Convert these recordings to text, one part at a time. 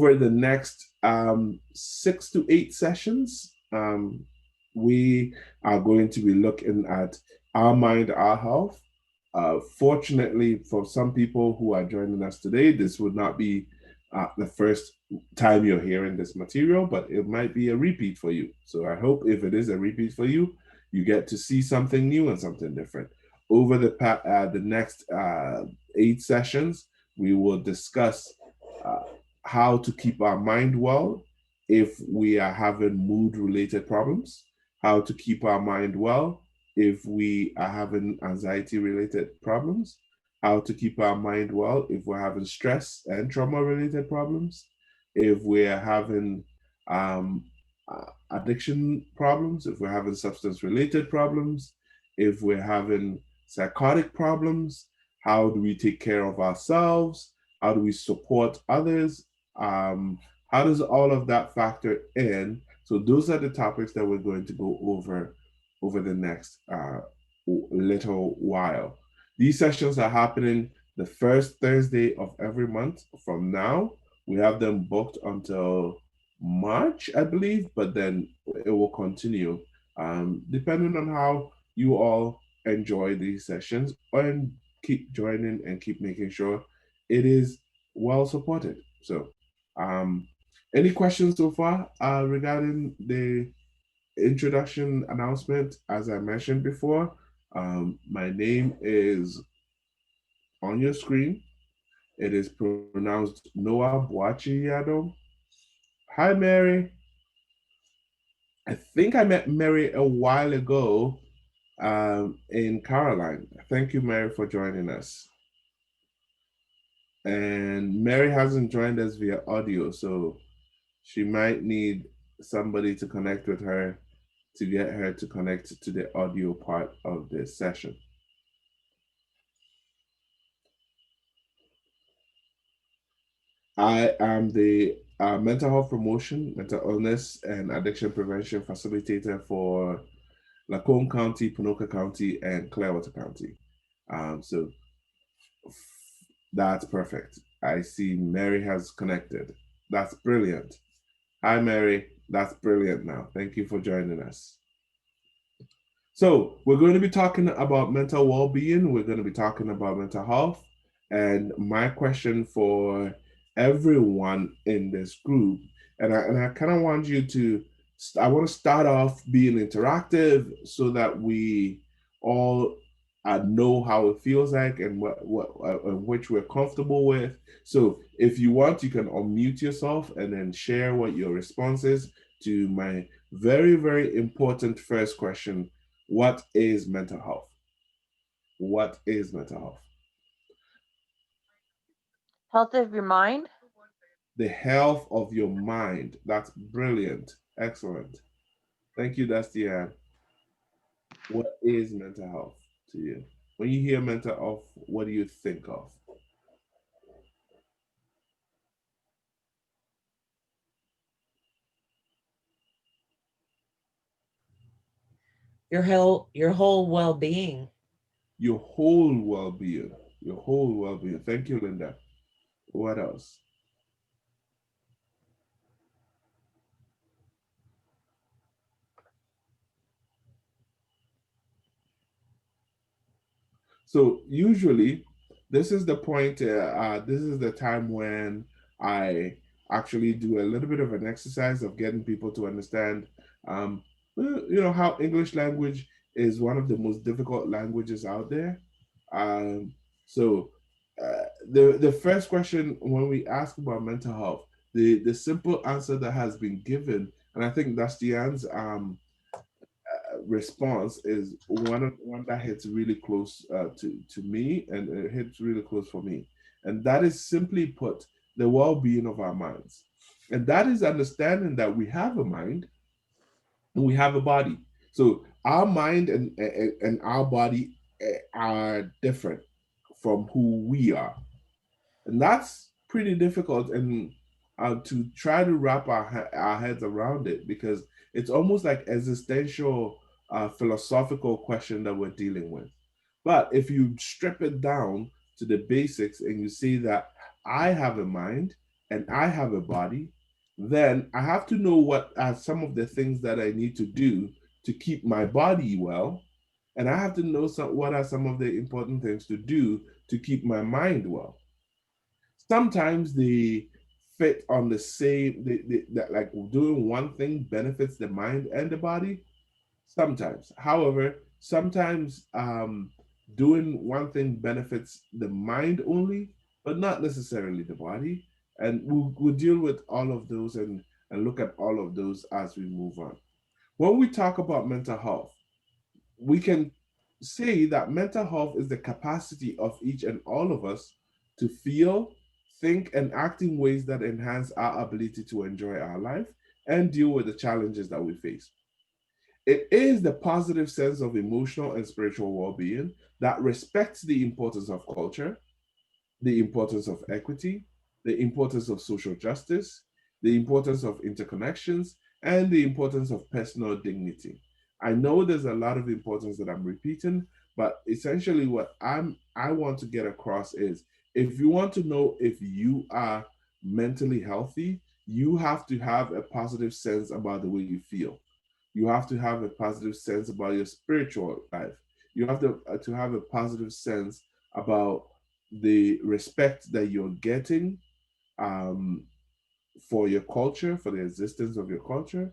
over the next 6 to 8 sessions, we are going to be looking at our mind, our health. Fortunately, for some people who are joining us today, this would not be the first time you're hearing this material, but it might be a repeat for you. So I hope if it is a repeat for you, you get to see something new and something different. Over the next 8 sessions, we will discuss uh, how to keep our mind well if we are having mood related problems, how to keep our mind well if we are having anxiety related problems, how to keep our mind well if we're having stress and trauma related problems, if we're having um, addiction problems, if we're having substance related problems, if we're having psychotic problems, how do we take care of ourselves? How do we support others? How does all of that factor in? So those are the topics that we're going to go over the next little while. These sessions are happening the first Thursday of every month from now. We have them booked until March, I believe, but then it will continue depending on how you all enjoy these sessions and keep joining and keep making sure it is well supported. So, any questions so far regarding the introduction announcement? As I mentioned before, my name is on your screen. It is pronounced Noah Boachiado. Hi, Mary. I think I met Mary a while ago in Caroline. Thank you, Mary, for joining us. And Mary hasn't joined us via audio, so she might need somebody to connect with her to get her to connect to the audio part of this session. I am the mental health promotion, mental illness, and addiction prevention facilitator for Lacombe County, Ponoka County, and Clearwater County. So that's perfect. I see Mary has connected. That's brilliant. Hi, Mary. That's brilliant now. Thank you for joining us. So, we're going to be talking about mental well being. We're going to be talking about mental health. And my question for everyone in this group, and I kind of want you to, I want to start off being interactive so that we all know how it feels like and which we're comfortable with. So, if you want, you can unmute yourself and then share what your response is to my very, very important first question. What is mental health? What is mental health? Health of your mind. The health of your mind. That's brilliant. Excellent. Thank you, Dastian. What is mental health to you? When you hear mental health, what do you think of? Your whole well-being. Your whole well being. Your whole well being. Thank you, Linda. What else? So usually, this is the point. This is the time when I actually do a little bit of an exercise of getting people to understand, um, how English language is one of the most difficult languages out there. Um, so the first question when we ask about mental health, the simple answer that has been given, and I think that's the answer. Response is one that hits really close to me, and it hits really close for me, and that is simply put the well-being of our minds, and that is understanding that we have a mind and we have a body. So our mind and our body are different from who we are, and that's pretty difficult and to try to wrap our heads around it because it's almost like existential philosophical question that we're dealing with. But if you strip it down to the basics and you say that I have a mind and I have a body, then I have to know what are some of the things that I need to do to keep my body well. And I have to know what are some of the important things to do to keep my mind well. Sometimes they fit on the same, that like doing one thing benefits the mind and the body. Sometimes, however, sometimes doing one thing benefits the mind only, but not necessarily the body. And we'll deal with all of those and look at all of those as we move on. When we talk about mental health, we can say that mental health is the capacity of each and all of us to feel, think, and act in ways that enhance our ability to enjoy our life and deal with the challenges that we face. It is the positive sense of emotional and spiritual well being that respects the importance of culture, the importance of equity, the importance of social justice, the importance of interconnections, and the importance of personal dignity. I know there's a lot of importance that I'm repeating, but essentially what I want to get across is if you want to know if you are mentally healthy, you have to have a positive sense about the way you feel. You have to have a positive sense about your spiritual life. You have to have a positive sense about the respect that you're getting um, for your culture, for the existence of your culture,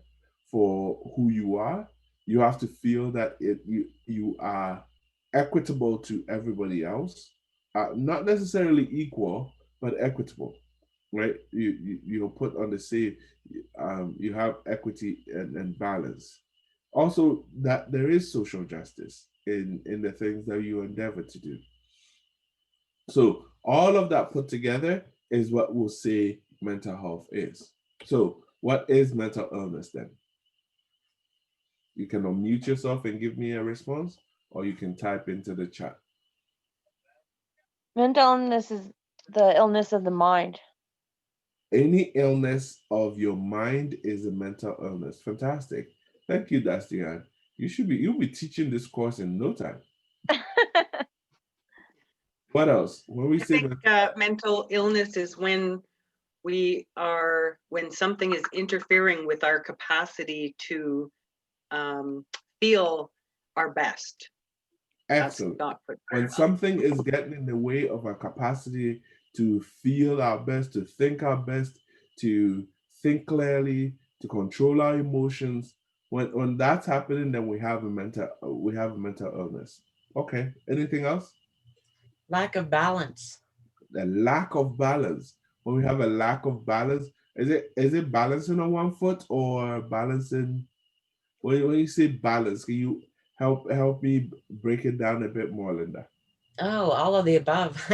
for who you are. You have to feel that you are equitable to everybody else, not necessarily equal, but equitable, right? You put on the same. You have equity and balance. Also, that there is social justice in the things that you endeavor to do. So all of that put together is what we'll say mental health is. So what is mental illness then? You can unmute yourself and give me a response, or you can type into the chat. Mental illness is the illness of the mind. Any illness of your mind is a mental illness. Fantastic. Thank you, Dastian. You'll be teaching this course in no time. What else? When we I say think mental illness is when when something is interfering with our capacity to feel our best. excellent. When something is getting in the way of our capacity to feel our best, to think our best, to think clearly, to control our emotions, when that's happening, then we have a mental illness. Okay. Anything else? Lack of balance. The lack of balance. When we have a lack of balance, is it balancing on one foot or balancing? When you say balance, can you help me break it down a bit more, Linda? Oh, all of the above.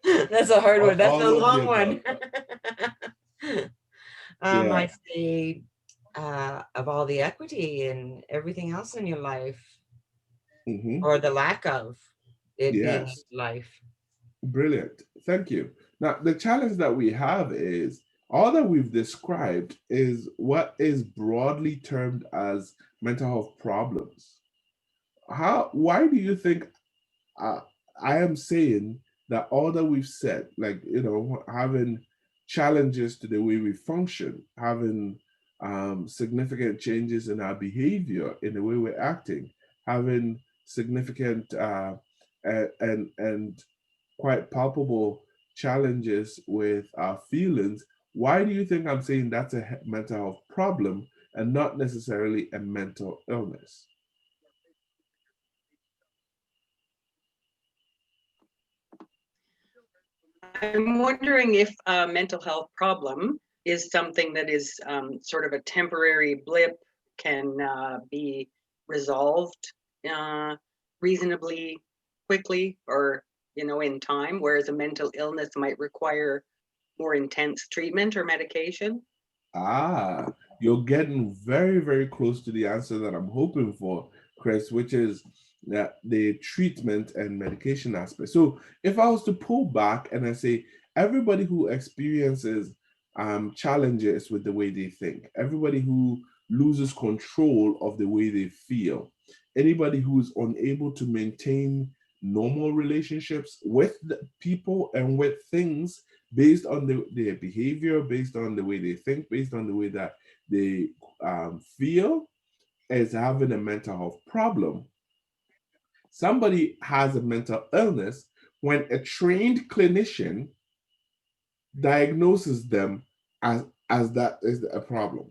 That's a hard one. That's a long one. Yeah. I say of all the equity and everything else in your life, or the lack of it being life. Brilliant. Thank you. Now, the challenge that we have is all that we've described is what is broadly termed as mental health problems. Why do you think I am saying that all that we've said, like, having challenges to the way we function, having significant changes in our behavior, in the way we're acting, having significant and quite palpable challenges with our feelings, why do you think I'm saying that's a mental health problem and not necessarily a mental illness? I'm wondering if a mental health problem is something that is sort of a temporary blip, can be resolved reasonably quickly or in time, whereas a mental illness might require more intense treatment or medication. You're getting very, very close to the answer that I'm hoping for, Chris, which is that the treatment and medication aspect. So if I was to pull back and I say everybody who experiences challenges with the way they think, everybody who loses control of the way they feel, anybody who's unable to maintain normal relationships with the people and with things based on their behavior, based on the way they think, based on the way that they feel, as having a mental health problem. Somebody has a mental illness when a trained clinician diagnoses them as that is a problem.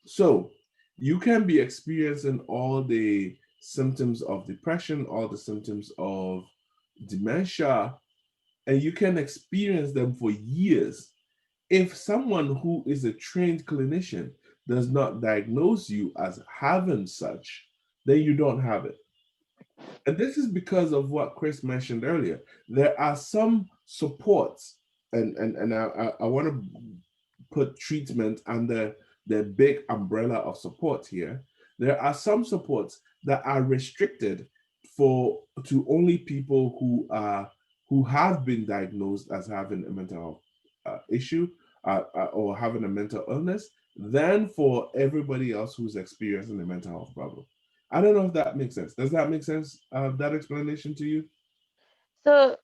So you can be experiencing all the symptoms of depression, all the symptoms of dementia, and you can experience them for years. If someone who is a trained clinician does not diagnose you as having such, then you don't have it. And this is because of what Chris mentioned earlier. There are some supports, and I want to put treatment under the big umbrella of support here. There are some supports that are restricted to only people who have been diagnosed as having a mental health issue or having a mental illness, than for everybody else who's experiencing a mental health problem. I don't know if that makes sense. Does that make sense? That explanation to you? So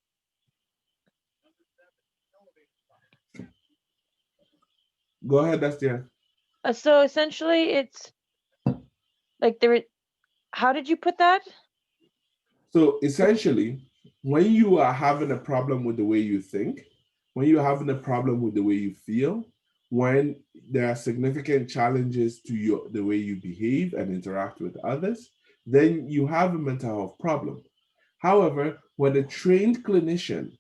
Go ahead, Dastia. so essentially it's like how did you put that? So essentially, when you are having a problem with the way you think, when you're having a problem with the way you feel, when there are significant challenges to the way you behave and interact with others, then you have a mental health problem. However, when a trained clinician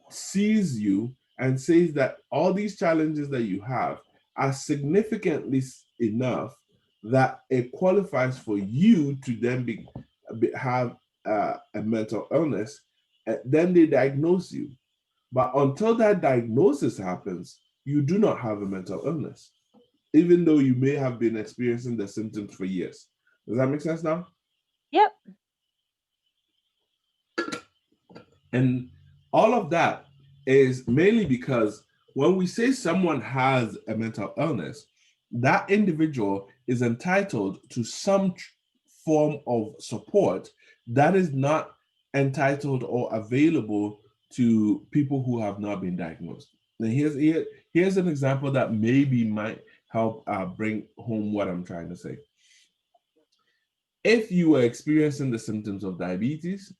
sees you and says that all these challenges that you have are significantly enough that it qualifies for you to then have a mental illness, then they diagnose you. But until that diagnosis happens, you do not have a mental illness, even though you may have been experiencing the symptoms for years. Does that make sense now? Yep. And all of that is mainly because when we say someone has a mental illness, that individual is entitled to some form of support that is not entitled or available to people who have not been diagnosed. Now, here's an example that maybe might help bring home what I'm trying to say. If you are experiencing the symptoms of diabetes,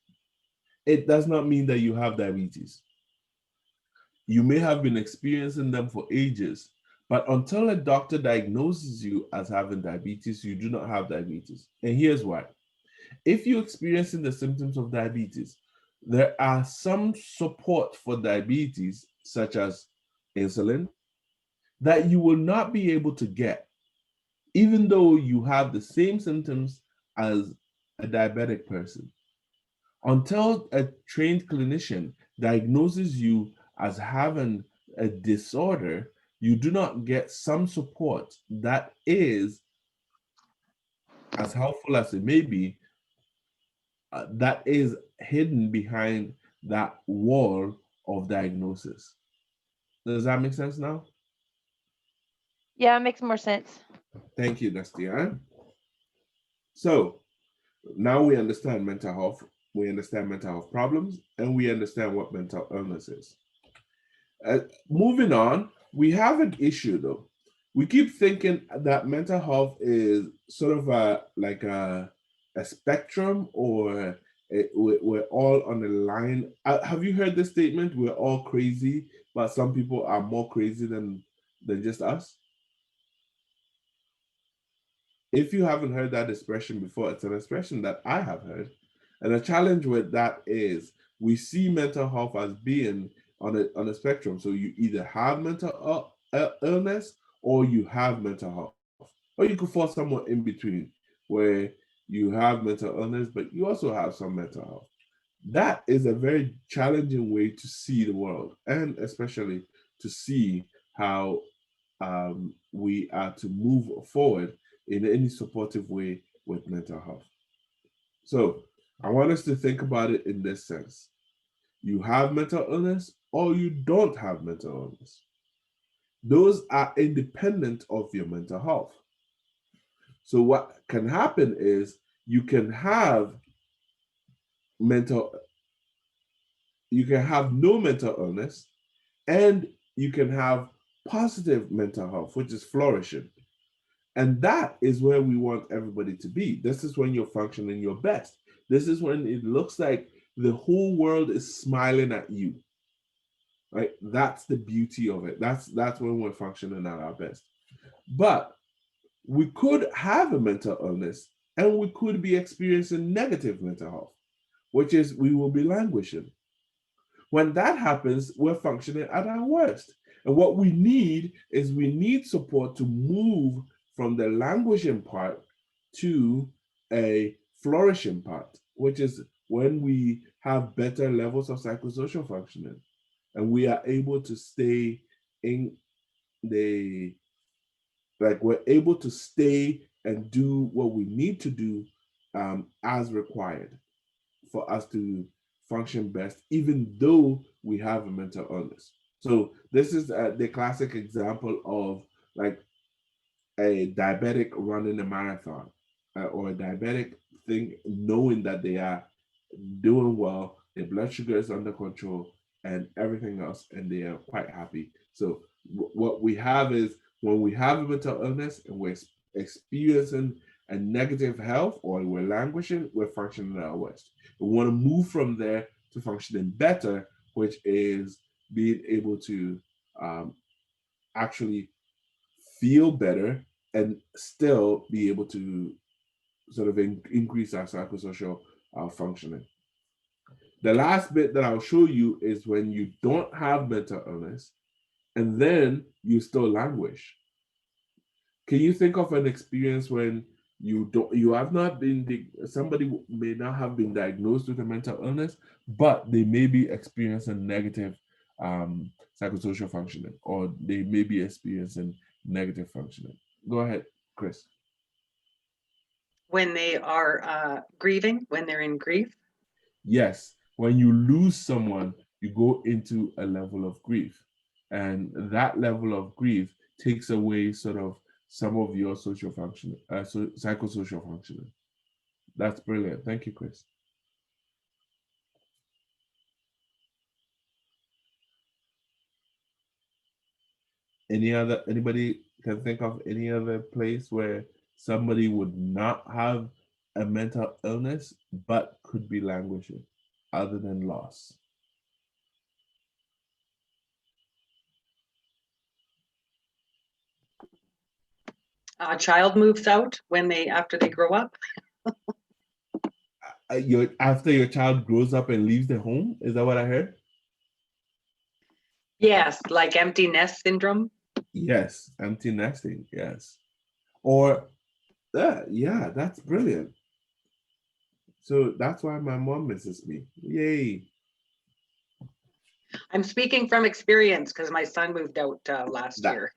it does not mean that you have diabetes. You may have been experiencing them for ages, but until a doctor diagnoses you as having diabetes, you do not have diabetes. And here's why. If you're experiencing the symptoms of diabetes, there are some support for diabetes, such as insulin, that you will not be able to get, even though you have the same symptoms as a diabetic person. Until a trained clinician diagnoses you as having a disorder, you do not get some support that is, as helpful as it may be, that is hidden behind that wall of diagnosis. Does that make sense now? Yeah, it makes more sense. Thank you, Nastian. So now we understand mental health, we understand mental health problems, and we understand what mental illness is. Moving on, we have an issue though. We keep thinking that mental health is sort of like a spectrum, or we're all on the line. Have you heard this statement? We're all crazy, but some people are more crazy than just us. If you haven't heard that expression before, it's an expression that I have heard. And the challenge with that is we see mental health as being on a spectrum. So you either have mental illness or you have mental health. Or you could fall somewhere in between where you have mental illness, but you also have some mental health. That is a very challenging way to see the world, and especially to see how we are to move forward in any supportive way with mental health. So I want us to think about it in this sense. You have mental illness or you don't have mental illness. Those are independent of your mental health. So what can happen is you can have no mental illness and you can have positive mental health, which is flourishing. And that is where we want everybody to be. This is when you're functioning your best. This is when it looks like the whole world is smiling at you. Right? That's the beauty of it. That's when we're functioning at our best. But we could have a mental illness and we could be experiencing negative mental health, which is we will be languishing. When that happens, we're functioning at our worst. And what we need is we need support to move from the languishing part to a flourishing part, which is when we have better levels of psychosocial functioning and we are able to stay in the, like we're able to stay and do what we need to do as required for us to function best, even though we have a mental illness. So this is the classic example of like a diabetic running a marathon or a diabetic thing, knowing that they are doing well, their blood sugar is under control and everything else, and they are quite happy. So what we have is when we have a mental illness and we're experiencing a negative health or we're languishing, we're functioning at our worst. We want to move from there to functioning better, which is being able to actually feel better and still be able to sort of increase our psychosocial functioning. The last bit that I'll show you is when you don't have mental illness and then you still languish. Can you think of an experience when you have not been, somebody may not have been diagnosed with a mental illness, but they may be experiencing negative psychosocial functioning, or they may be experiencing negative functioning? Go ahead, Chris. When they are grieving, when they're in grief? Yes, when you lose someone, you go into a level of grief. And that level of grief takes away sort of some of your social functioning, psychosocial functioning. That's brilliant. Thank you, Chris. Anybody can think of any other place where somebody would not have a mental illness but could be languishing other than loss? A child moves out after they grow up. After your child grows up and leaves the home, is that what I heard? Yes, like empty nest syndrome. Yes, empty nesting. Yes, or yeah, that's brilliant. So that's why my mom misses me. Yay! I'm speaking from experience because my son moved out last year.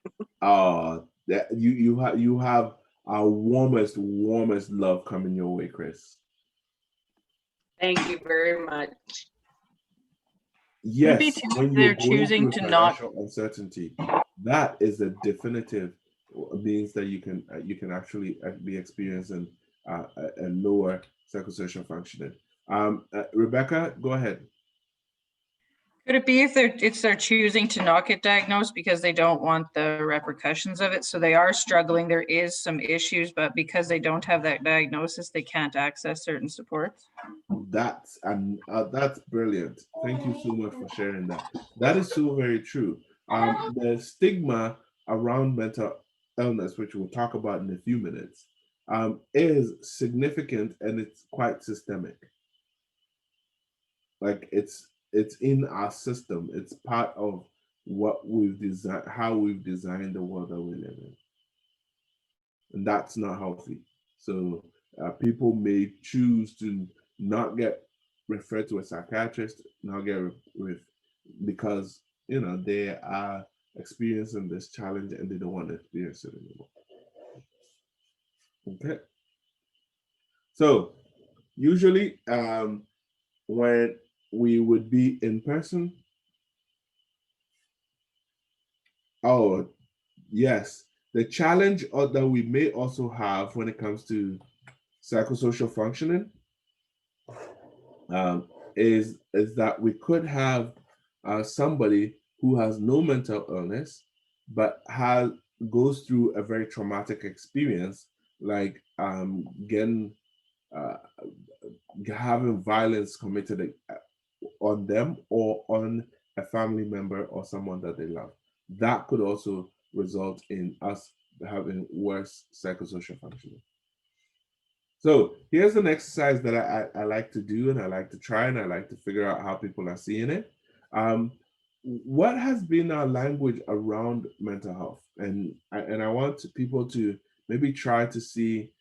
That you have our warmest love coming your way, Chris. Thank you very much. Yes, when they're choosing to not uncertainty, that is a definitive means that you can actually be experiencing a lower psychosocial functioning. Rebecca, go ahead. Could it be if they're choosing to not get diagnosed because they don't want the repercussions of it? So they are struggling. There is some issues, but because they don't have that diagnosis, they can't access certain supports. That's brilliant. Thank you so much for sharing that. That is so very true. The stigma around mental illness, which we'll talk about in a few minutes, is significant and it's quite systemic. Like it's in our system. It's part of what we've designed, how we've designed the world that we live in. And that's not healthy. So people may choose to not get referred to a psychiatrist, not get because they are experiencing this challenge and they don't want to experience it anymore. Okay. So usually when we would be in person, oh yes, the challenge that we may also have when it comes to psychosocial functioning is that we could have somebody who has no mental illness, but goes through a very traumatic experience, like getting having violence committed on them or on a family member or someone that they love. That could also result in us having worse psychosocial functioning. So here's an exercise that I like to do, and I like to try, and I like to figure out how people are seeing it. What has been our language around mental health? And I want people to maybe try to see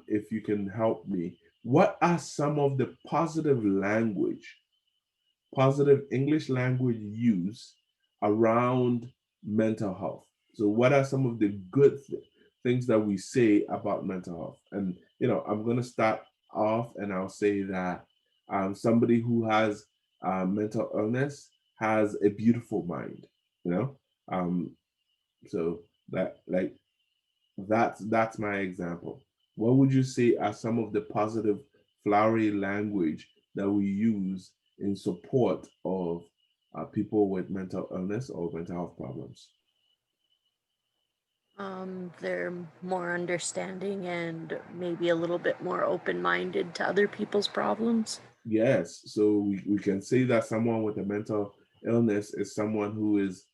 if you can help me. What are some of the positive English language use around mental health? So what are some of the good things that we say about mental health? And, I'm going to start off and I'll say that somebody who has mental illness has a beautiful mind, so that's my example. What would you say are some of the positive flowery language that we use in support of people with mental illness or mental health problems? They're more understanding and maybe a little bit more open-minded to other people's problems. Yes, so we can say that someone with a mental illness is someone who is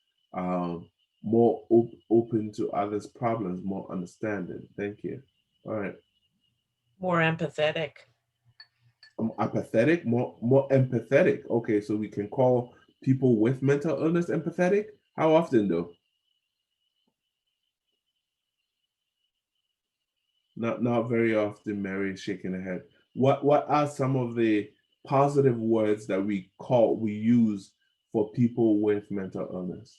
more open to others' problems, more understanding. Thank you. All right. More empathetic. Apathetic, more empathetic. Okay, so we can call people with mental illness empathetic. How often though? Not very often. Mary is shaking her head. What are some of the positive words that we use for people with mental illness,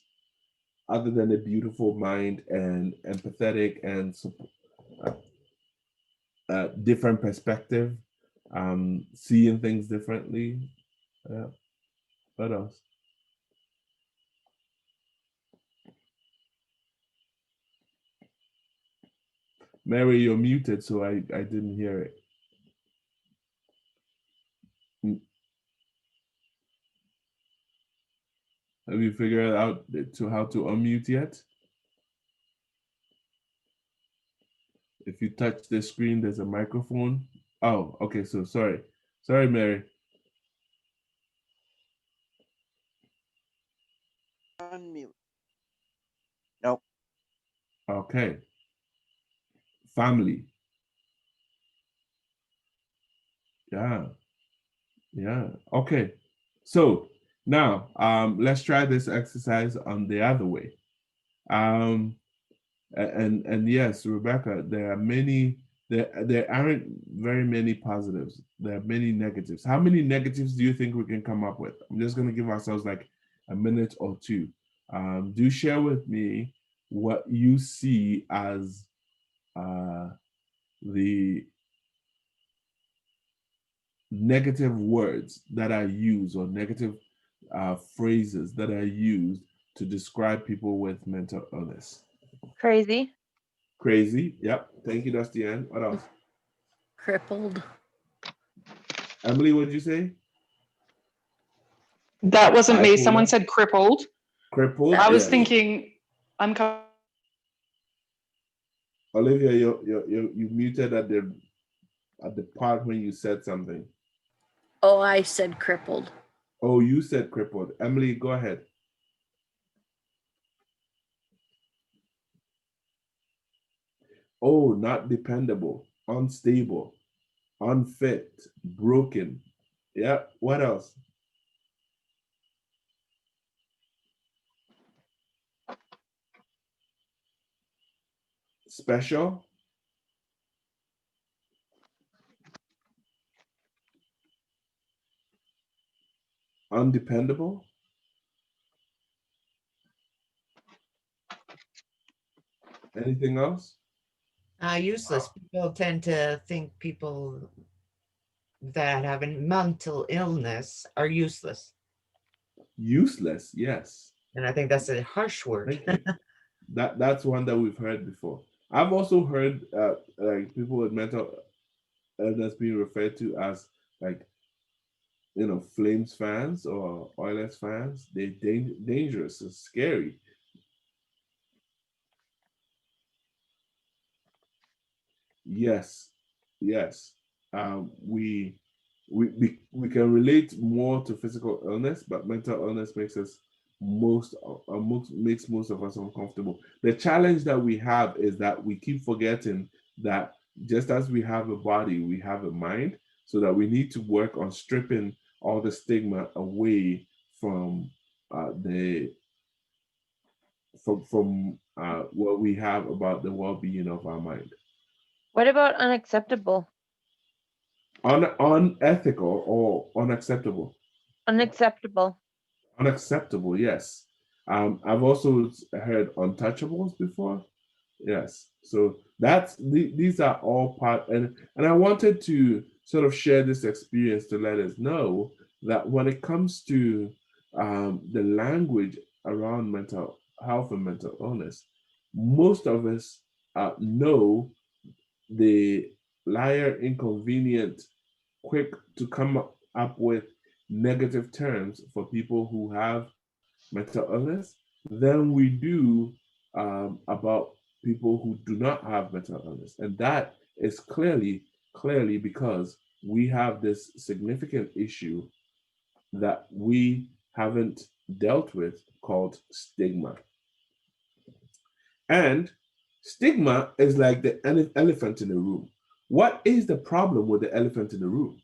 other than a beautiful mind and empathetic and different perspective, seeing things differently? What else? Mary, you're muted, so I didn't hear it. Have you figured out how to unmute yet? If you touch the screen, there's a microphone. Oh, okay, so sorry. Sorry, Mary. Unmute. Nope. Okay. Family. Yeah. Okay. So now let's try this exercise on the other way. And yes, Rebecca, there aren't very many positives. There are many negatives. How many negatives do you think we can come up with? I'm just going to give ourselves like a minute or two. Do share with me what you see as the negative words that are used, or negative phrases that are used to describe people with mental illness. Crazy. Crazy. Yep. Thank you, Dustian. What else? Crippled. Emily, what did you say? That wasn't me. Bipolar. Someone said crippled. Crippled. I was yes. thinking, Olivia, you muted at the part when you said something. Oh, I said crippled. Oh, you said crippled. Emily, go ahead. Oh, not dependable, unstable, unfit, broken. Yeah. What else? Special. Undependable. Anything else? Useless. People tend to think people that have a mental illness are useless. Useless, yes. And I think that's a harsh word. That's one that we've heard before. I've also heard like people with mental illness being referred to as like Flames fans or Oilers fans, they're dangerous and scary. Yes, yes. We can relate more to physical illness, but mental illness makes us makes most of us uncomfortable. The challenge that we have is that we keep forgetting that just as we have a body, we have a mind, so that we need to work on stripping all the stigma away from the from what we have about the well-being of our mind. What about unacceptable? Unethical or unacceptable? Unacceptable. Unacceptable, yes. I've also heard untouchables before. Yes. So these are all part, and I wanted to sort of share this experience to let us know that when it comes to the language around mental health and mental illness, most of us know the liar, inconvenient, quick to come up with negative terms for people who have mental illness than we do about people who do not have mental illness. And that is clearly because we have this significant issue that we haven't dealt with called stigma. And stigma is like the elephant in the room. What is the problem with the elephant in the room?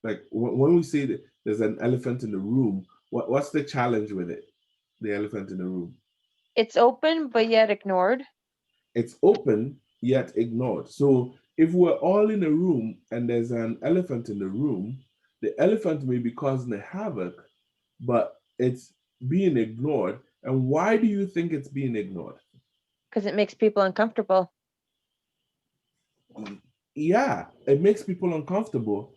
Like when we say that there's an elephant in the room, what's the challenge with it? The elephant in the room. It's open but yet ignored. It's open yet ignored. So if we're all in a room and there's an elephant in the room, the elephant may be causing a havoc, but it's being ignored. And why do you think it's being ignored? Because it makes people uncomfortable. Yeah, it makes people uncomfortable.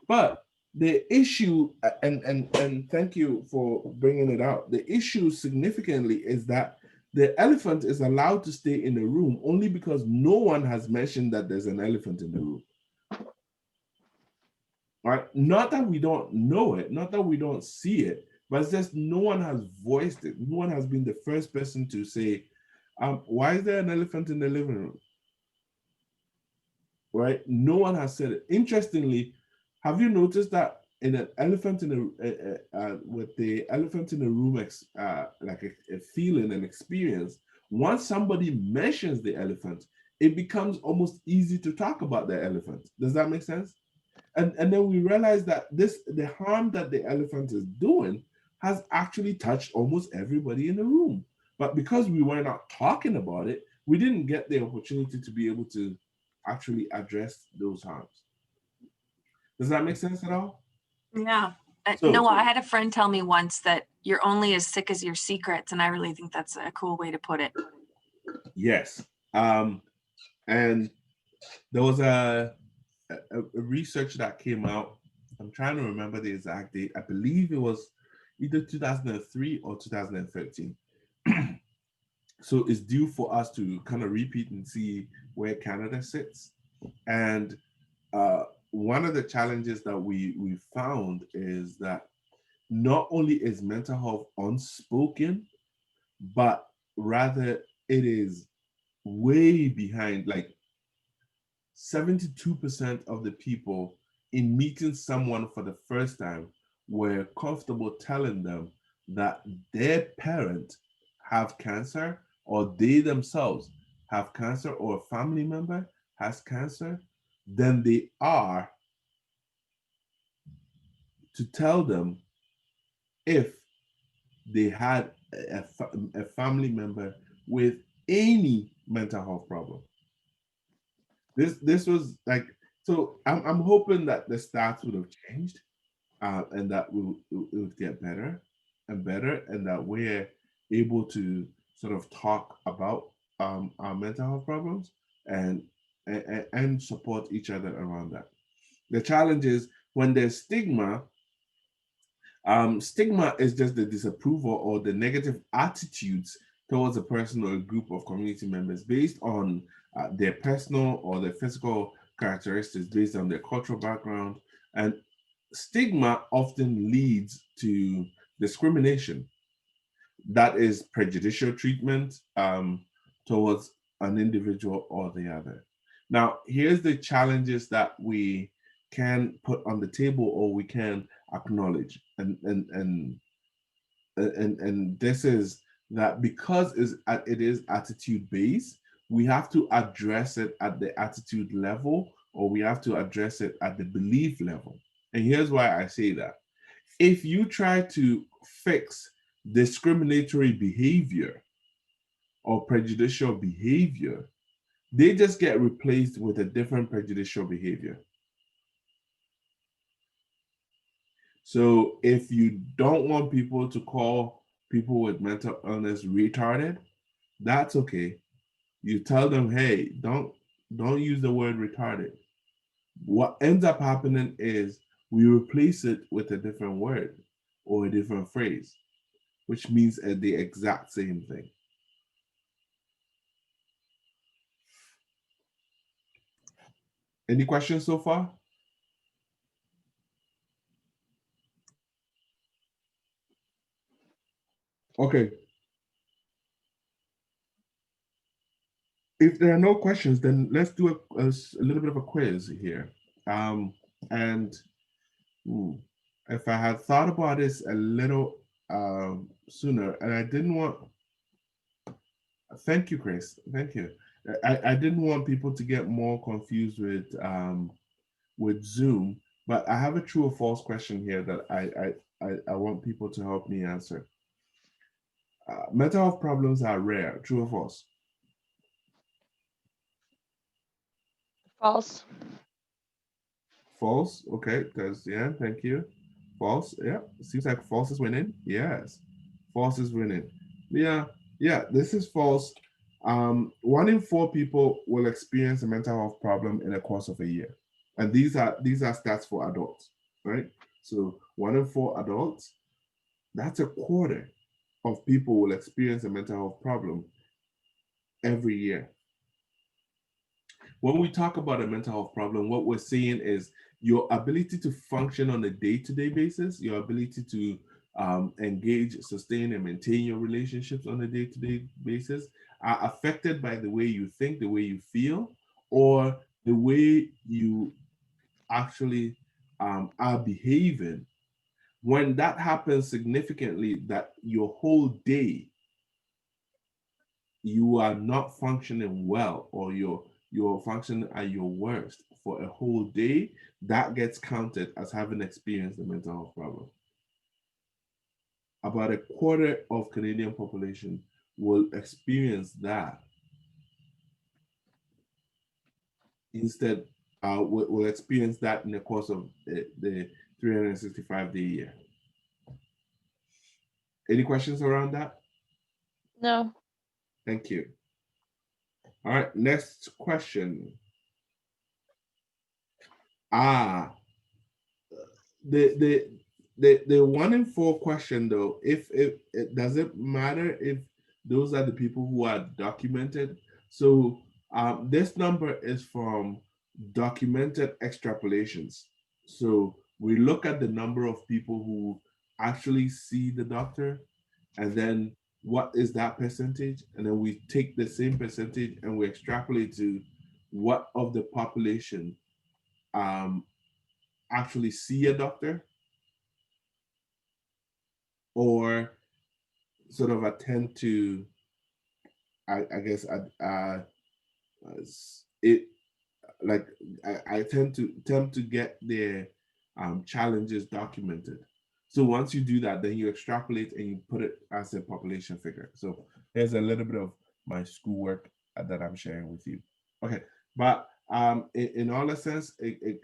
But the issue, and thank you for bringing it out. The issue significantly is that the elephant is allowed to stay in the room only because no one has mentioned that there's an elephant in the room. Right? Not that we don't know it, not that we don't see it, but it's just no one has voiced it. No one has been the first person to say, why is there an elephant in the living room? Right? No one has said it. Interestingly, have you noticed that in an elephant in the with the elephant in the room, like a feeling and experience, once somebody mentions the elephant, it becomes almost easy to talk about the elephant. Does that make sense? And then we realize that the harm that the elephant is doing has actually touched almost everybody in the room. But because we were not talking about it, we didn't get the opportunity to be able to actually address those harms. Does that make sense at all? Yeah. So, Noah, I had a friend tell me once that you're only as sick as your secrets, and I really think that's a cool way to put it. yes. And there was a research that came out. I'm trying to remember the exact date. I believe it was either 2003 or 2013. So it's due for us to kind of repeat and see where Canada sits. And one of the challenges that we found is that not only is mental health unspoken, but rather it is way behind. Like 72% of the people in meeting someone for the first time were comfortable telling them that their parent have cancer, or they themselves have cancer, or a family member has cancer, than they are to tell them if they had a family member with any mental health problem. This was like, so I'm hoping that the stats would have changed, and that it would get better and better, and that we're able to sort of talk about our mental health problems and support each other around that. The challenge is when there's stigma. Stigma is just the disapproval or the negative attitudes towards a person or a group of community members based on their personal or their physical characteristics, based on their cultural background. And stigma often leads to discrimination. That is prejudicial treatment towards an individual or the other. Now, here's the challenges that we can put on the table or we can acknowledge. And this is that because it is attitude based, we have to address it at the attitude level, or we have to address it at the belief level. And here's why I say that. If you try to fix discriminatory behavior or prejudicial behavior, they just get replaced with a different prejudicial behavior. So if you don't want people to call people with mental illness retarded, that's okay. You tell them, hey, don't use the word retarded. What ends up happening is we replace it with a different word or a different phrase, which means the exact same thing. Any questions so far? Okay. If there are no questions, then let's do a little bit of a quiz here. And if I had thought about this a little sooner, and I didn't want, thank you, Chris, thank you. I didn't want people to get more confused with Zoom, but I have a true or false question here that I want people to help me answer. Mental health problems are rare, true or false? False. False, okay, because, yeah, thank you. False, yeah, seems like false is winning. Yes, false is winning. Yeah, this is false. 1 in 4 people will experience a mental health problem in the course of a year. And these are stats for adults, right? So 1 in 4 adults, that's a quarter of people will experience a mental health problem every year. When we talk about a mental health problem, what we're saying is your ability to function on a day-to-day basis, your ability to engage, sustain, and maintain your relationships on a day-to-day basis are affected by the way you think, the way you feel, or the way you actually are behaving. When that happens significantly, that your whole day you are not functioning well, or you're functioning at your worst for a whole day, that gets counted as having experienced a mental health problem. About a quarter of Canadian population will experience that. Instead, will experience that in the course of the 365-day year. Any questions around that? No. Thank you. All right, next question. The 1 in 4 question though, if it doesn't matter if those are the people who are documented. So this number is from documented extrapolations. So we look at the number of people who actually see the doctor, and then what is that percentage? And then we take the same percentage and we extrapolate to what of the population actually see a doctor or sort of attend to, I guess, it like I tend to get their challenges documented. So once you do that, then you extrapolate and you put it as a population figure. So there's a little bit of my schoolwork that I'm sharing with you. Okay, but in all essence, it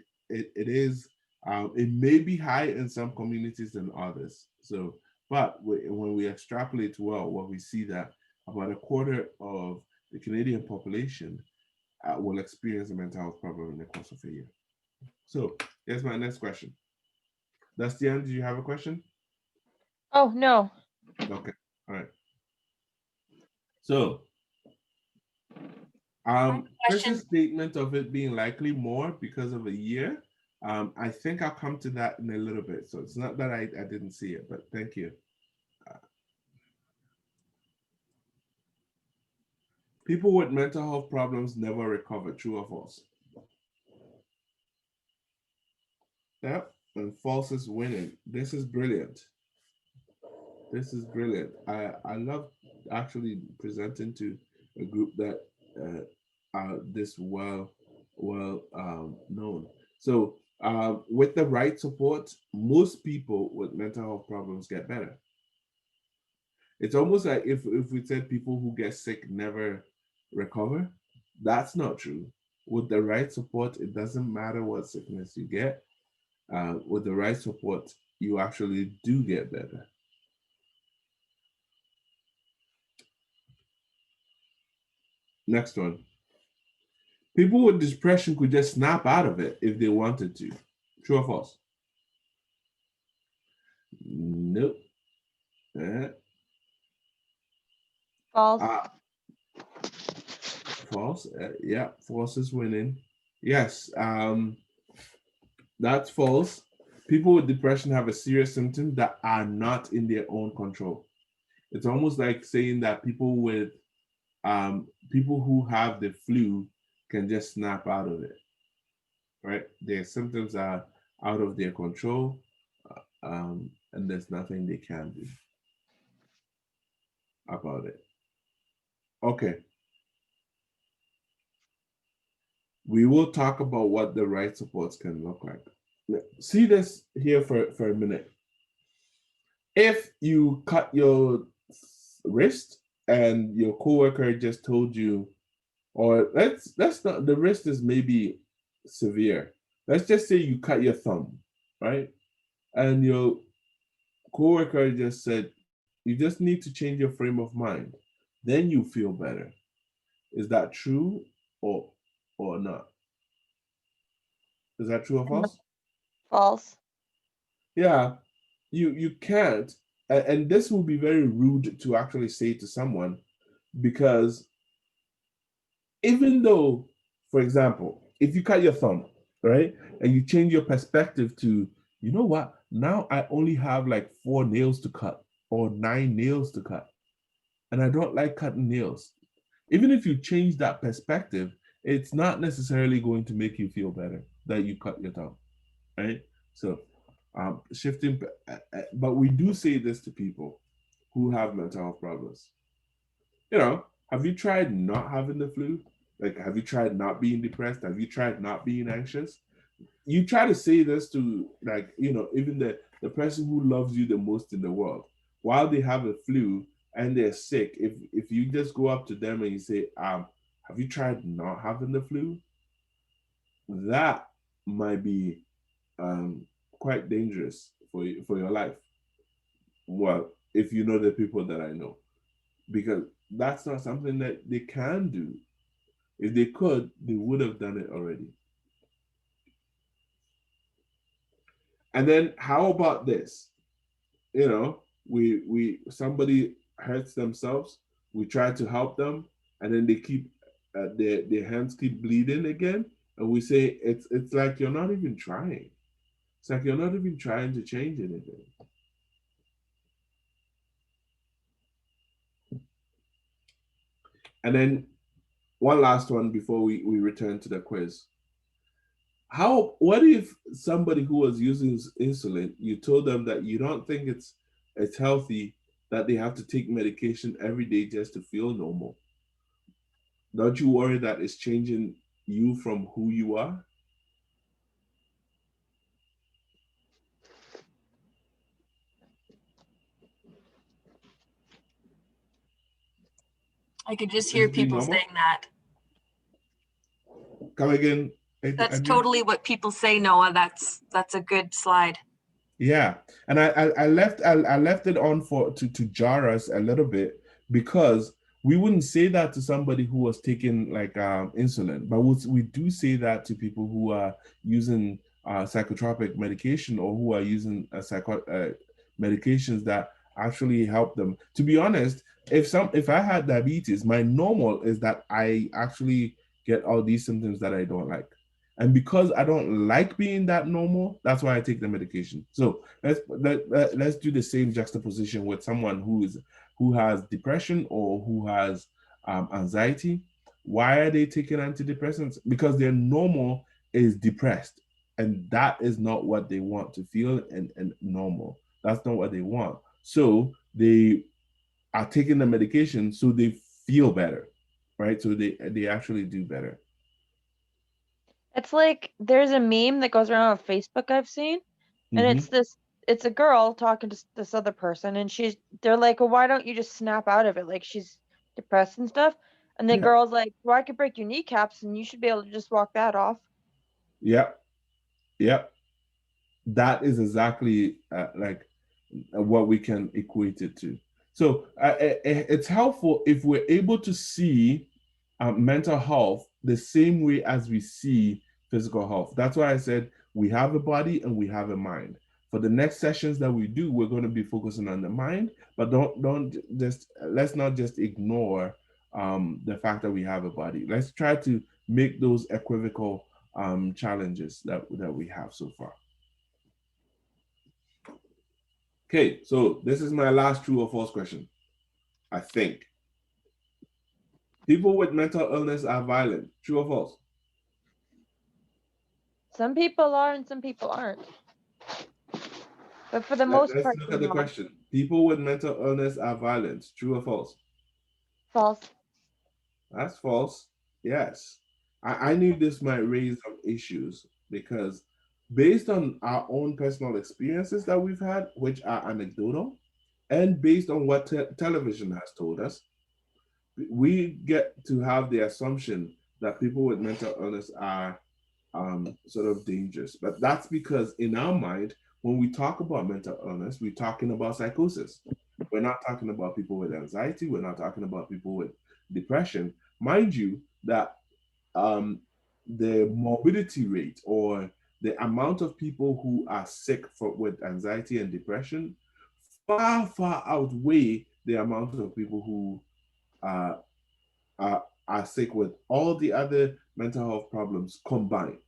is it may be high in some communities than others. So, but when we extrapolate well, what we see that about a quarter of the Canadian population will experience a mental health problem in the course of a year. So here's my next question. Dastian, do you have a question? Oh, no. Okay, all right. So, Chris's statement of it being likely more because of a year, I think I'll come to that in a little bit. So it's not that I didn't see it, but thank you. People with mental health problems never recover, true or false? Yeah, and false is winning. This is brilliant. This is brilliant. I love actually presenting to a group that are this well known. So with the right support, most people with mental health problems get better. It's almost like if we said people who get sick never recover, that's not true. With the right support, it doesn't matter what sickness you get. With the right support, you actually do get better. Next one. People with depression could just snap out of it if they wanted to. True or false? Nope. False. False. Yeah, false is winning. Yes, that's false. People with depression have a serious symptom that are not in their own control. It's almost like saying that people who have the flu can just snap out of it, right? Their symptoms are out of their control, and there's nothing they can do about it. Okay. We will talk about what the right supports can look like. See this here for a minute. If you cut your wrist and your coworker just told you, or let's not, the wrist is maybe severe. Let's just say you cut your thumb, right? And your coworker just said, you just need to change your frame of mind. Then you feel better. Is that true or not? Is that true or false? False. Yeah, you can't, and this will be very rude to actually say to someone, because even though, for example, if you cut your thumb, right, and you change your perspective to, you know what, now I only have like 4 nails to cut or 9 nails to cut, and I don't like cutting nails. Even if you change that perspective, it's not necessarily going to make you feel better that you cut your thumb, right? So shifting, but we do say this to people who have mental health problems. You know, have you tried not having the flu? Like, have you tried not being depressed? Have you tried not being anxious? You try to say this to, like, you know, even the person who loves you the most in the world, while they have a flu and they're sick. If you just go up to them and you say, have you tried not having the flu? That might be quite dangerous for your life. Well, if you know the people that I know, because that's not something that they can do. If they could, they would have done it already. And then how about this? You know, we somebody hurts themselves, we try to help them, and then they keep their hands keep bleeding again, and we say it's like you're not even trying. It's like you're not even trying to change anything. And then one last one before we return to the quiz. What if somebody who was using insulin, you told them that you don't think it's healthy that they have to take medication every day just to feel normal? Don't you worry that it's changing you from who you are? I could just hear people saying that. Come again. That's totally what people say, Noah. That's a good slide. Yeah, and I left it on to jar us a little bit, because we wouldn't say that to somebody who was taking like insulin, but we do say that to people who are using psychotropic medication, or who are using medications that actually help them. To be honest, if I had diabetes, my normal is that I actually get all these symptoms that I don't like. And because I don't like being that normal, that's why I take the medication. So let's do the same juxtaposition with someone who has depression or who has anxiety. Why are they taking antidepressants? Because their normal is depressed, and that is not what they want to feel and normal. That's not what they want. So they are taking the medication so they feel better, right? So they actually do better. It's like there's a meme that goes around on Facebook I've seen, and Mm-hmm. it's a girl talking to this other person, and they're like, well, why don't you just snap out of it? Like she's depressed and stuff. And the Yeah. girl's like, well, I could break your kneecaps and you should be able to just walk that off. Yep. Yep. That is exactly like what we can equate it to. So it's helpful if we're able to see mental health the same way as we see physical health. That's why I said we have a body and we have a mind. For the next sessions that we do, we're going to be focusing on the mind, but let's not just ignore the fact that we have a body. Let's try to make those equivocal challenges that we have so far. Okay, so this is my last true or false question, I think. People with mental illness are violent. True or false? Some people are and some people aren't. But for the most Let's part, look they're at the not. question. People with mental illness are violent. True or false? False. That's false. Yes. I knew this might raise some issues because based on our own personal experiences that we've had, which are anecdotal, and based on what television has told us, we get to have the assumption that people with mental illness are sort of dangerous. But that's because in our mind, when we talk about mental illness, we're talking about psychosis. We're not talking about people with anxiety. We're not talking about people with depression. Mind you, that the morbidity rate or the amount of people who are sick with anxiety and depression far outweigh the amount of people who are, are sick with all the other mental health problems combined.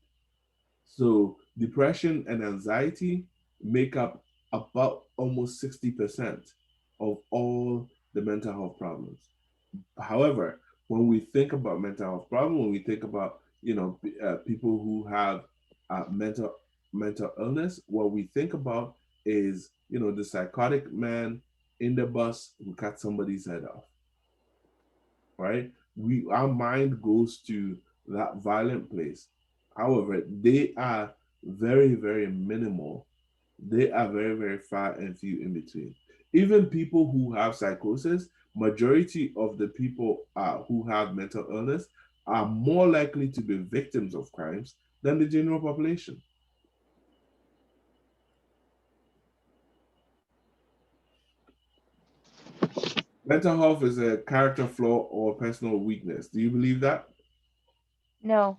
So depression and anxiety make up about almost 60% of all the mental health problems. However, when we think about mental health problems, when we think about people who have mental illness, what we think about is the psychotic man in the bus who cut somebody's head off, right? Our mind goes to that violent place. However, they are very minimal. They are very far and few in between. Even people who have psychosis, majority of the people who have mental illness are more likely to be victims of crimes than the general population. Mental health is a character flaw or personal weakness. Do you believe that? No.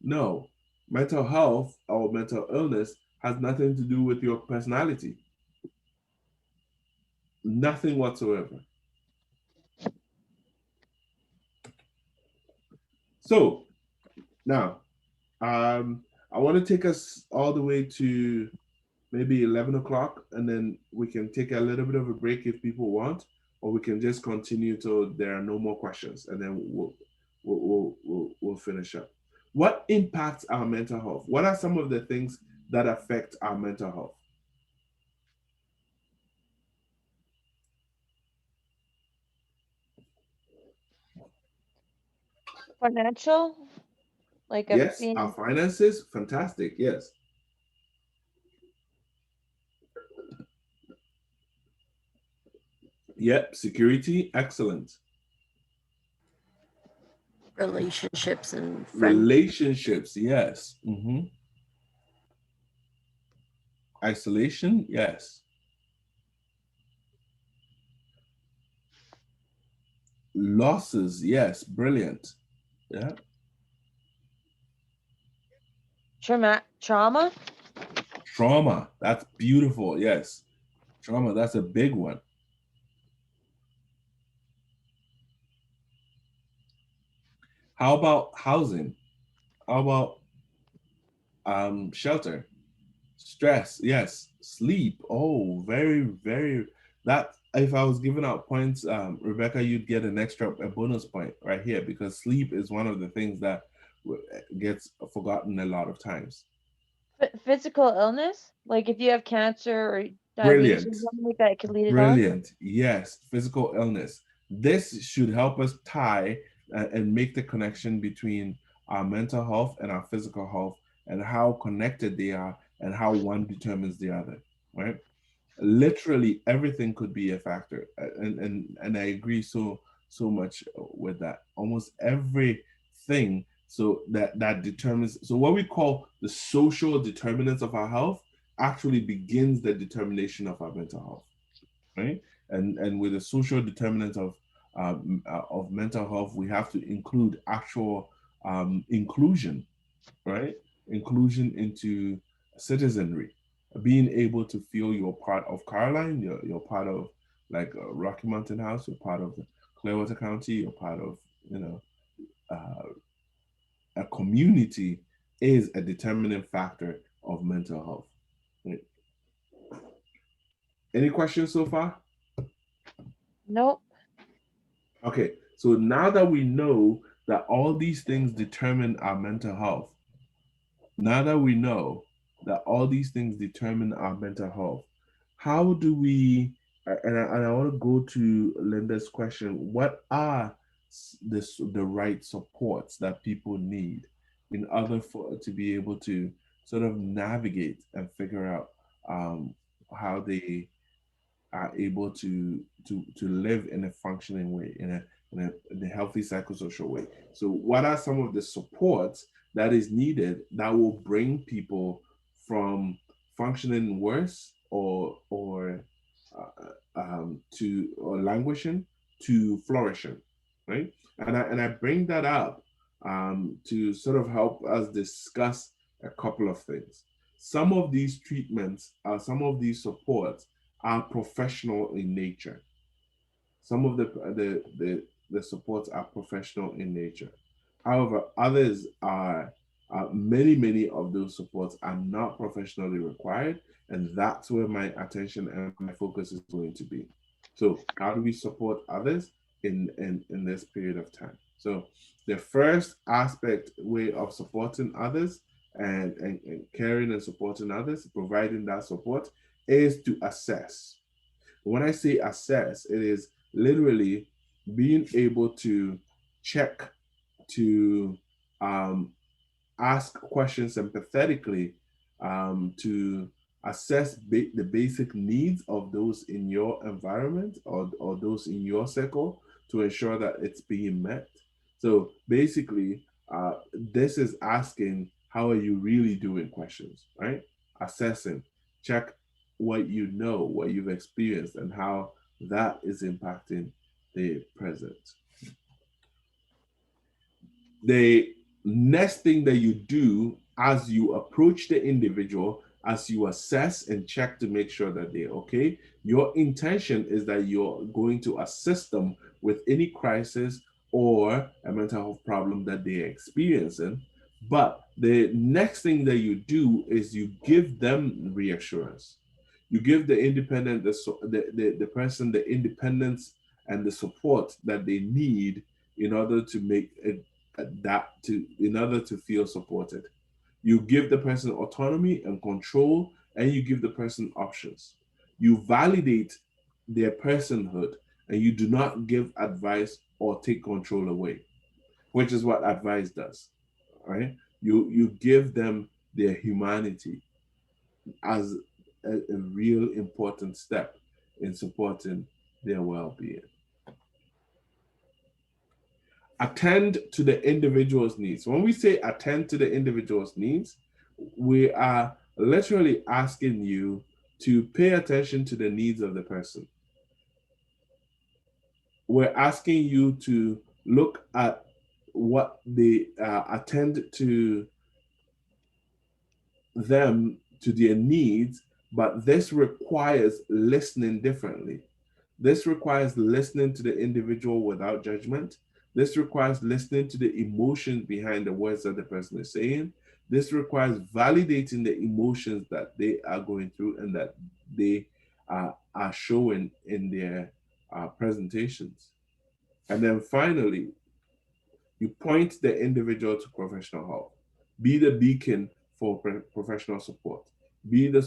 No. Mental health or mental illness has nothing to do with your personality. Nothing whatsoever. So now, I want to take us all the way to maybe 11 o'clock, and then we can take a little bit of a break if people want, or we can just continue till there are no more questions, and then we'll finish up. What impacts our mental health? What are some of the things that affect our mental health? Financial? Like of Yes, our being finances, fantastic. Yes. Yep, security, excellent. Relationships and friends. Relationships, yes. Isolation, yes. Losses, yes, brilliant. Yeah. trauma. Trauma, that's beautiful, yes. Trauma, that's a big one. How about housing? How about Shelter, stress, yes, sleep. Oh, very, very. That if I was giving out points, Rebecca, you'd get a bonus point right here, because sleep is one of the things that gets forgotten a lot of times. Physical illness, like if you have cancer or diabetes or Brilliant. something like that, it could lead it on. Brilliant. Yes, physical illness. This should help us tie and make the connection between our mental health and our physical health, and how connected they are, and how one determines the other, right? Literally everything could be a factor, and I agree so much with that. Almost everything, so that determines, so what we call the social determinants of our health actually begins the determination of our mental health, right? And with the social determinants of mental health, we have to include actual inclusion, right? Inclusion into citizenry, being able to feel you're part of Caroline, you're part of like Rocky Mountain House, you're part of Clearwater County, you're part of, you know, a community is a determining factor of mental health. Right? Any questions so far? Nope. Okay, so now that we know that all these things determine our mental health, now that we know that all these things determine our mental health, how do we, and I want to go to Linda's question, what are the right supports that people need in order for to be able to sort of navigate and figure out how they are able to live in a functioning way, in a healthy psychosocial way. So what are some of the supports that is needed that will bring people from functioning worse or languishing to flourishing, right? And I bring that up to sort of help us discuss a couple of things. Some of these treatments, some of these supports are professional in nature. Some of the supports are professional in nature. However, others are, many of those supports are not professionally required, and that's where my attention and my focus is going to be. So how do we support others in this period of time? So the first aspect way of supporting others and caring and supporting others, providing that support, is to assess. When I say assess, it is literally being able to check, to ask questions empathetically, to assess the basic needs of those in your environment, or those in your circle, to ensure that it's being met. So basically, this is asking, how are you really doing questions, right? Assessing, check what you know, what you've experienced, and how that is impacting the present. The next thing that you do as you approach the individual, as you assess and check to make sure that they're okay, your intention is that you're going to assist them with any crisis or a mental health problem that they're experiencing. But the next thing that you do is you give them reassurance. You give the independent, the person, the independence and the support that they need in order to make it, in order to feel supported. You give the person autonomy and control, and you give the person options. You validate their personhood, and you do not give advice or take control away, which is what advice does, right? You give them their humanity as a real important step in supporting their well-being. Attend to the individual's needs. When we say attend to the individual's needs, we are literally asking you to pay attention to the needs of the person. We're asking you to look at what they attend to them, to their needs, but this requires listening differently. This requires listening to the individual without judgment. This requires listening to the emotions behind the words that the person is saying. This requires validating the emotions that they are going through and that they are showing in their presentations. And then finally, you point the individual to professional help. Be the beacon for professional support. Be the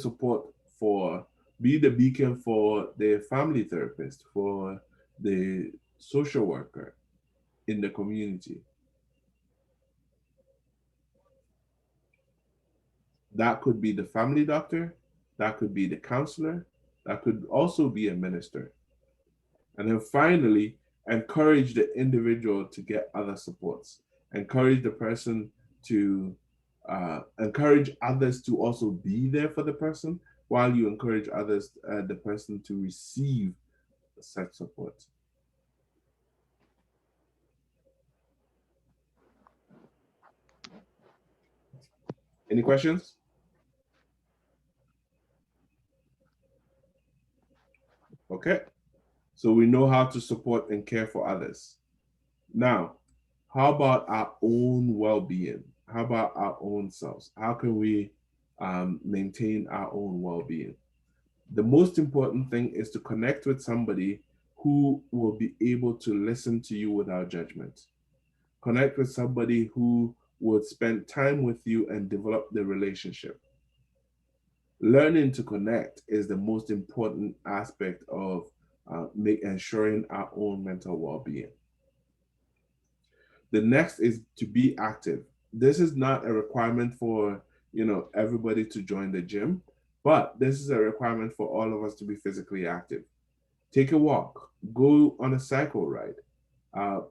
beacon for the family therapist, for the social worker in the community. That could be the family doctor, that could be the counselor, that could also be a minister. And then finally, encourage the individual to get other supports. Encourage the person to encourage others to also be there for the person, while you encourage others, the person to receive such support. Any questions? Okay, so we know how to support and care for others. Now, how about our own well-being? How about our own selves? How can we maintain our own well-being? The most important thing is to connect with somebody who will be able to listen to you without judgment. Connect with somebody who would spend time with you and develop the relationship. Learning to connect is the most important aspect of ensuring our own mental well-being. The next is to be active. This is not a requirement for everybody to join the gym, but this is a requirement for all of us to be physically active. Take a walk, go on a cycle ride,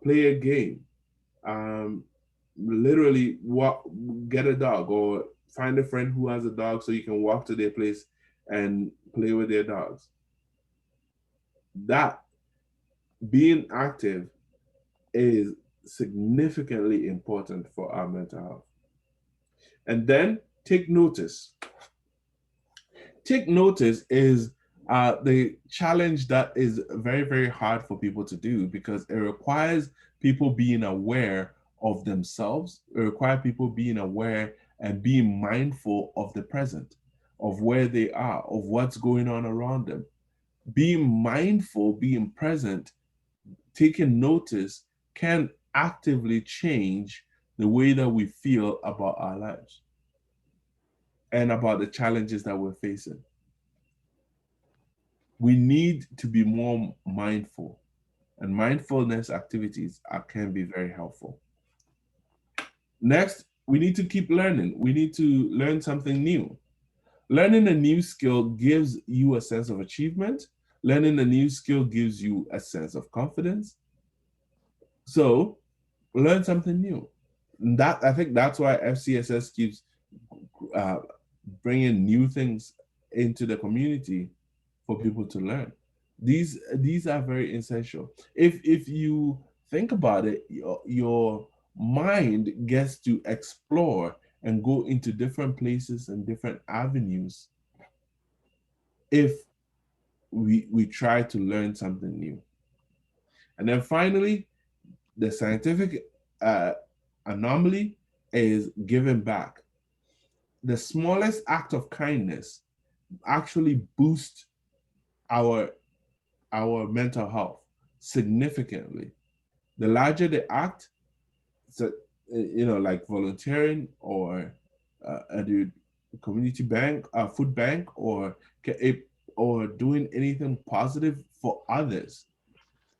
play a game, literally walk, get a dog, or find a friend who has a dog so you can walk to their place and play with their dogs. That being active is significantly important for our mental health. And then take notice. Take notice is the challenge that is very, very hard for people to do, because it requires people being aware of themselves. It requires people being aware and being mindful of the present, of where they are, of what's going on around them. Being mindful, being present, taking notice can actively change the way that we feel about our lives and about the challenges that we're facing. We need to be more mindful, and mindfulness activities can be very helpful. Next, we need to keep learning. We need to learn something new. Learning a new skill gives you a sense of achievement. Learning a new skill gives you a sense of confidence. So learn something new. I think that's why FCSS keeps bringing new things into the community for people to learn. These are very essential. If you think about it, your mind gets to explore and go into different places and different avenues if we try to learn something new. And then finally, the scientific anomaly is giving back. The smallest act of kindness actually boosts our mental health significantly. The larger the act, so, like volunteering or a community bank, food bank, or doing anything positive for others,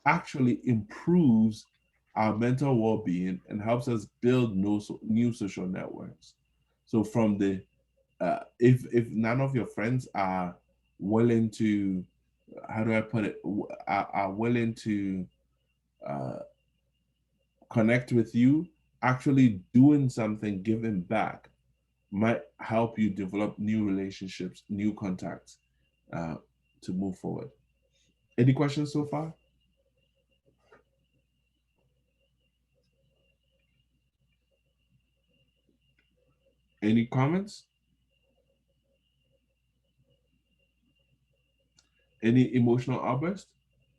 actually improves our mental well-being and helps us build new social networks. So from the if none of your friends are willing to, how do I put it, are willing to connect with you, actually doing something, giving back, might help you develop new relationships, new contacts to move forward. Any questions so far? Any comments? Any emotional outburst?